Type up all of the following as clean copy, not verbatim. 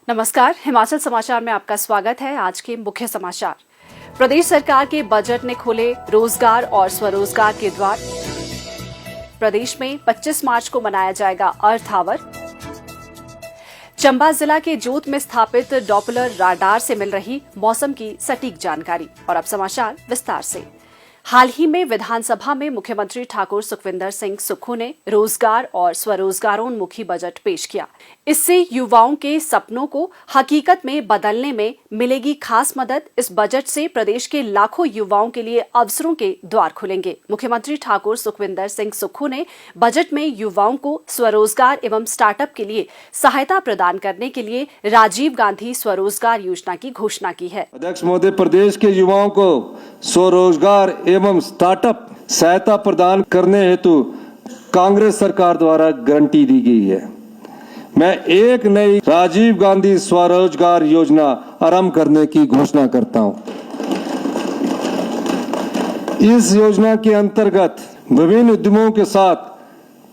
नमस्कार, हिमाचल समाचार में आपका स्वागत है। आज के मुख्य समाचार। प्रदेश सरकार के बजट ने खोले रोजगार और स्वरोजगार के द्वार। प्रदेश में 25 मार्च को मनाया जाएगा अर्थ आवर। चंबा जिला के जोत में स्थापित डॉपलर राडार से मिल रही मौसम की सटीक जानकारी। और अब समाचार विस्तार से। हाल ही में विधानसभा में मुख्यमंत्री ठाकुर सुखविंदर सिंह सुक्खू ने रोजगार और स्वरोजगारोन्मुखी बजट पेश किया। इससे युवाओं के सपनों को हकीकत में बदलने में मिलेगी खास मदद। इस बजट से प्रदेश के लाखों युवाओं के लिए अवसरों के द्वार खुलेंगे। मुख्यमंत्री ठाकुर सुखविंदर सिंह सुक्खू ने बजट में युवाओं को स्वरोजगार एवं स्टार्टअप के लिए सहायता प्रदान करने के लिए राजीव गांधी स्वरोजगार योजना की घोषणा की है। अध्यक्ष महोदय, प्रदेश के युवाओं को स्वरोजगार एवं स्टार्टअप सहायता प्रदान करने हेतु कांग्रेस सरकार द्वारा गारंटी दी गई है। मैं एक नई राजीव गांधी स्वरोजगार योजना आरंभ करने की घोषणा करता हूं। इस योजना के अंतर्गत विभिन्न उद्यमों के साथ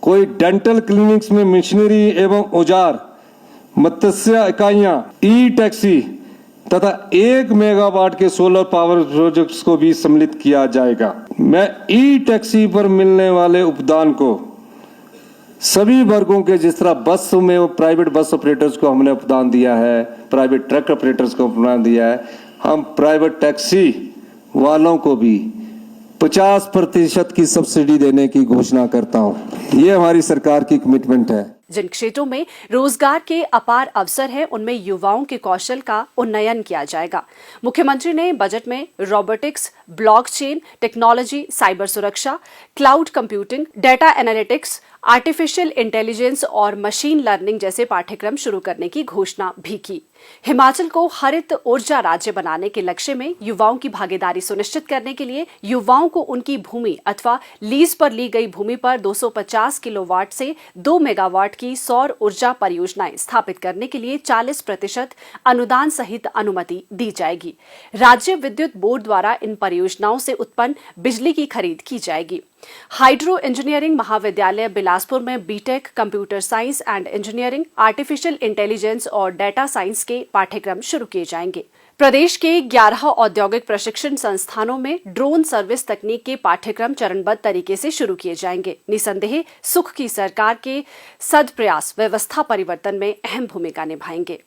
कोई डेंटल क्लिनिक्स में मशीनरी एवं औजार, मत्स्य इकाइयां, ई टैक्सी तथा 1 मेगावाट के सोलर पावर प्रोजेक्ट्स को भी सम्मिलित किया जाएगा। मैं ई टैक्सी पर मिलने वाले उपदान को सभी वर्गों के, जिस तरह बस में वो प्राइवेट बस ऑपरेटर्स को हमने उपदान दिया है, प्राइवेट ट्रक ऑपरेटर्स को उपदान दिया है, हम प्राइवेट टैक्सी वालों को भी 50% की सब्सिडी देने की घोषणा करता हूं। ये हमारी सरकार की कमिटमेंट है। जिन क्षेत्रों में रोजगार के अपार अवसर हैं, उनमें युवाओं के कौशल का उन्नयन किया जाएगा। मुख्यमंत्री ने बजट में रोबोटिक्स, ब्लॉकचेन टेक्नोलॉजी, साइबर सुरक्षा, cloud computing, data analytics, artificial intelligence और मशीन लर्निंग जैसे पाठ्यक्रम शुरू करने की घोषणा भी की। हिमाचल को हरित ऊर्जा राज्य बनाने के लक्ष्य में युवाओं की भागीदारी सुनिश्चित करने के लिए युवाओं को उनकी भूमि अथवा लीज पर ली गई भूमि पर 250 किलोवाट से 2 मेगावाट की सौर ऊर्जा परियोजनाएं स्थापित करने के लिए 40% अनुदान सहित अनुमति दी जाएगी। राज्य विद्युत बोर्ड द्वारा इन परियोजनाओं से उत्पन्न बिजली की खरीद की जाएगी। हाइड्रो इंजीनियरिंग महाविद्यालय बिलासपुर में BTech, computer science and engineering, artificial intelligence और डेटा साइंस के पाठ्यक्रम शुरू किए जाएंगे। प्रदेश के 11 औद्योगिक प्रशिक्षण संस्थानों में ड्रोन सर्विस तकनीक के पाठ्यक्रम चरणबद्ध तरीके से शुरू किए जाएंगे। निसंदेह सुख की सरकार के सदप्रयास व्यवस्था परिवर्तन में अहम भूमिका निभाएंगे।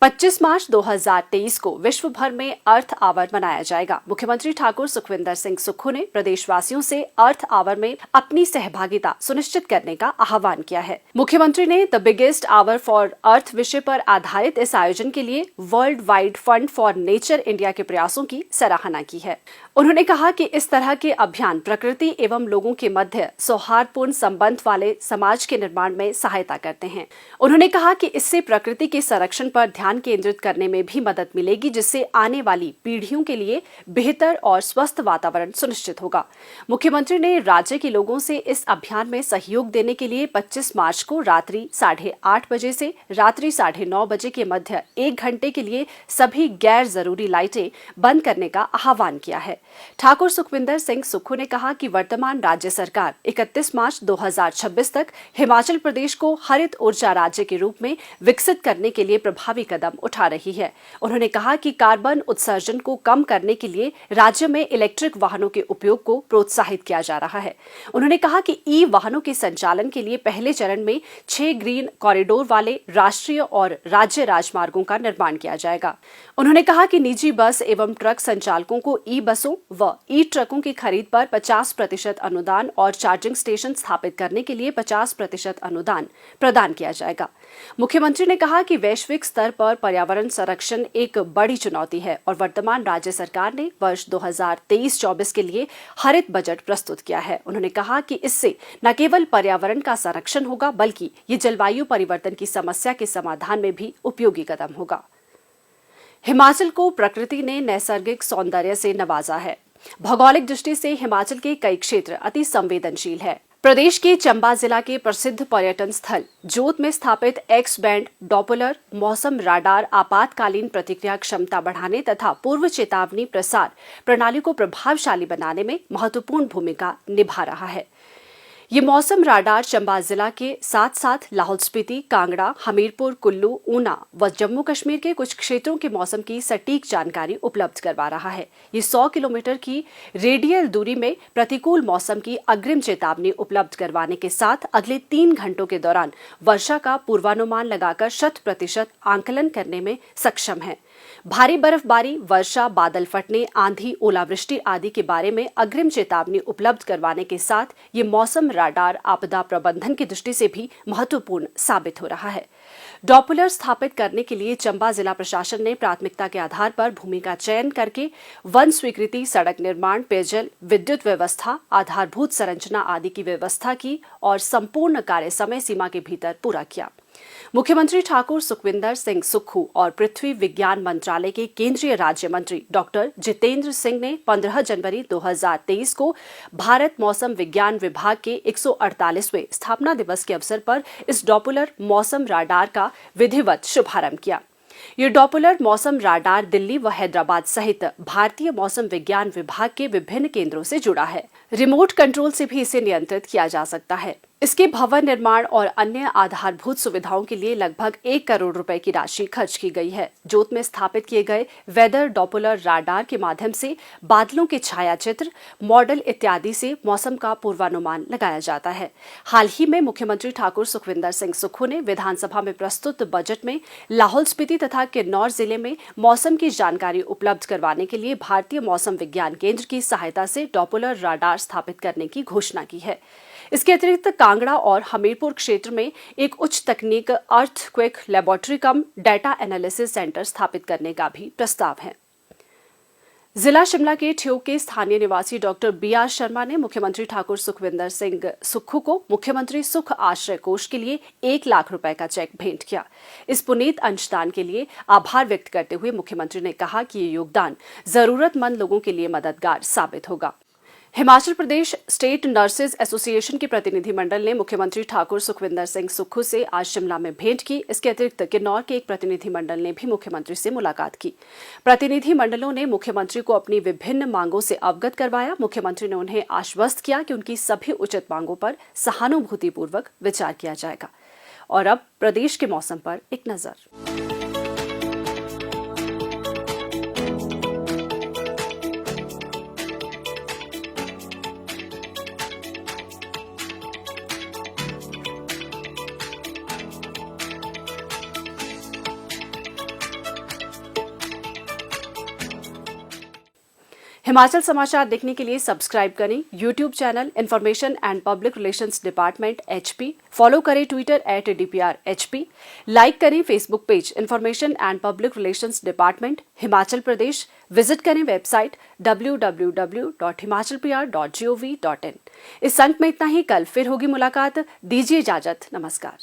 25 मार्च 2023 को विश्व भर में अर्थ आवर मनाया जाएगा। मुख्यमंत्री ठाकुर सुखविंदर सिंह सुक्खू ने प्रदेशवासियों से अर्थ आवर में अपनी सहभागिता सुनिश्चित करने का आह्वान किया है। मुख्यमंत्री ने the biggest hour for earth विषय पर आधारित इस आयोजन के लिए world wide fund for nature India के प्रयासों की सराहना की है। उन्होंने कहा कि इस तरह के अभियान प्रकृति एवं लोगों के मध्य सौहार्दपूर्ण संबंध वाले समाज के निर्माण में सहायता करते हैं। उन्होंने कहा कि इससे प्रकृति के संरक्षण पर ध्यान केंद्रित करने में भी मदद मिलेगी, जिससे आने वाली पीढ़ियों के लिए बेहतर और स्वस्थ वातावरण सुनिश्चित होगा। मुख्यमंत्री ने राज्य के लोगों से इस अभियान में सहयोग देने के लिए 25 मार्च को रात्रि 8:30 बजे से रात्रि 9:30 बजे के मध्य 1 घंटे के लिए सभी गैर जरूरी लाइटें बंद करने का आह्वान किया है। ठाकुर सुखविंदर सिंह सुक्खू ने कहा कि वर्तमान राज्य सरकार 31 मार्च 2026 तक हिमाचल प्रदेश को हरित ऊर्जा राज्य के रूप में विकसित करने के लिए प्रभावी कदम उठा रही है। उन्होंने कहा कि कार्बन उत्सर्जन को कम करने के लिए राज्य में इलेक्ट्रिक वाहनों के उपयोग को प्रोत्साहित किया जा रहा है। उन्होंने कहा कि ई वाहनों के संचालन के लिए पहले चरण में 6 ग्रीन कॉरिडोर वाले राष्ट्रीय और राज्य राजमार्गों का निर्माण किया जाएगा। उन्होंने कहा कि निजी बस एवं ट्रक संचालकों को ई बसों व ई ट्रकों की खरीद पर 50% अनुदान और चार्जिंग स्टेशन स्थापित करने के लिए 50% अनुदान प्रदान किया जाएगा। मुख्यमंत्री ने कहा कि वैश्विक स्तर पर पर्यावरण संरक्षण एक बड़ी चुनौती है और वर्तमान राज्य सरकार ने वर्ष 2023-24 के लिए हरित बजट प्रस्तुत किया है। उन्होंने कहा कि इससे न केवल पर्यावरण का संरक्षण होगा, बल्कि ये जलवायु परिवर्तन की समस्या के समाधान में भी उपयोगी कदम होगा। हिमाचल को प्रकृति ने नैसर्गिक सौंदर्य से नवाजा है। भौगोलिक दृष्टि से हिमाचल के कई क्षेत्र अति संवेदनशील है। प्रदेश के चंबा जिला के प्रसिद्ध पर्यटन स्थल जोत में स्थापित एक्स बैंड डॉपलर मौसम राडार आपातकालीन प्रतिक्रिया क्षमता बढ़ाने तथा पूर्व चेतावनी प्रसार प्रणाली को प्रभावशाली बनाने में महत्वपूर्ण भूमिका निभा रहा है। ये मौसम राडार चंबा जिला के साथ साथ लाहौल स्पीति, कांगड़ा, हमीरपुर, कुल्लू, ऊना व जम्मू कश्मीर के कुछ क्षेत्रों के मौसम की सटीक जानकारी उपलब्ध करवा रहा है। ये 100 किलोमीटर की रेडियल दूरी में प्रतिकूल मौसम की अग्रिम चेतावनी उपलब्ध करवाने के साथ अगले 3 घंटों के दौरान वर्षा का पूर्वानुमान लगाकर 100% आंकलन करने में सक्षम है। भारी बर्फबारी, वर्षा, बादल फटने, आंधी, ओलावृष्टि आदि के बारे में अग्रिम चेतावनी उपलब्ध करवाने के साथ ये मौसम राडार आपदा प्रबंधन की दृष्टि से भी महत्वपूर्ण साबित हो रहा है। डॉपलर स्थापित करने के लिए चंबा जिला प्रशासन ने प्राथमिकता के आधार पर भूमि का चयन करके वन स्वीकृति, सड़क निर्माण, पेयजल, विद्युत व्यवस्था, आधारभूत संरचना आदि की व्यवस्था की और संपूर्ण कार्य समय सीमा के भीतर पूरा किया। मुख्यमंत्री ठाकुर सुखविंदर सिंह सुक्खू और पृथ्वी विज्ञान मंत्रालय के केंद्रीय राज्य मंत्री डॉक्टर जितेंद्र सिंह ने 15 जनवरी 2023 को भारत मौसम विज्ञान विभाग के 148वें स्थापना दिवस के अवसर पर इस डॉपलर मौसम राडार का विधिवत शुभारंभ किया। ये डॉपलर मौसम राडार दिल्ली व हैदराबाद सहित भारतीय मौसम विज्ञान विभाग के विभिन्न केंद्रों से जुड़ा है। रिमोट कंट्रोल से भी इसे नियंत्रित किया जा सकता है। इसके भवन निर्माण और अन्य आधारभूत सुविधाओं के लिए लगभग 1 करोड़ रुपए की राशि खर्च की गई है। जोत में स्थापित किए गए वेदर डॉपलर राडार के माध्यम से बादलों के छाया चित्र, मॉडल इत्यादि से मौसम का पूर्वानुमान लगाया जाता है। हाल ही में मुख्यमंत्री ठाकुर सुखविंदर सिंह सुक्खू ने विधानसभा में प्रस्तुत बजट में लाहौल स्पीति तथा किन्नौर जिले में मौसम की जानकारी उपलब्ध करवाने के लिए भारतीय मौसम विज्ञान केंद्र की सहायता से डॉपलर राडार स्थापित करने की घोषणा की है। इसके अतिरिक्त कांगड़ा और हमीरपुर क्षेत्र में एक उच्च तकनीक अर्थक्वेक लेबोरेटरी कम डाटा एनालिसिस सेंटर स्थापित करने का भी प्रस्ताव है। जिला शिमला के ठियोग के स्थानीय निवासी डॉक्टर BR शर्मा ने मुख्यमंत्री ठाकुर सुखविंदर सिंह सुक्खू को मुख्यमंत्री सुख आश्रय कोष के लिए 1 लाख रुपए का चेक भेंट किया। इस पुनीत अंशदान के लिए आभार व्यक्त करते हुए मुख्यमंत्री ने कहा कि ये योगदान जरूरतमंद लोगों के लिए मददगार साबित होगा। Himachal Pradesh state nurses association के प्रतिनिधिमंडल ने मुख्यमंत्री ठाकुर सुखविंदर सिंह सुक्खू से आज शिमला में भेंट की। इसके अतिरिक्त किन्नौर के एक प्रतिनिधिमंडल ने भी मुख्यमंत्री से मुलाकात की। प्रतिनिधिमंडलों ने मुख्यमंत्री को अपनी विभिन्न मांगों से अवगत करवाया। मुख्यमंत्री ने उन्हें आश्वस्त किया कि उनकी सभी उचित मांगों पर सहानुभूतिपूर्वक विचार किया जाएगा। और अब प्रदेश के मौसम पर एक नजर। हिमाचल समाचार देखने के लिए सब्सक्राइब करें YouTube channel information and public relations department HP, follow करें ट्विटर @DPRHP, लाइक करें Facebook page information and public relations department Himachal Pradesh, visit करें वेबसाइट www.himachalpr.gov.in। इस अंक में इतना ही। कल फिर होगी मुलाकात। दीजिए इजाजत। नमस्कार।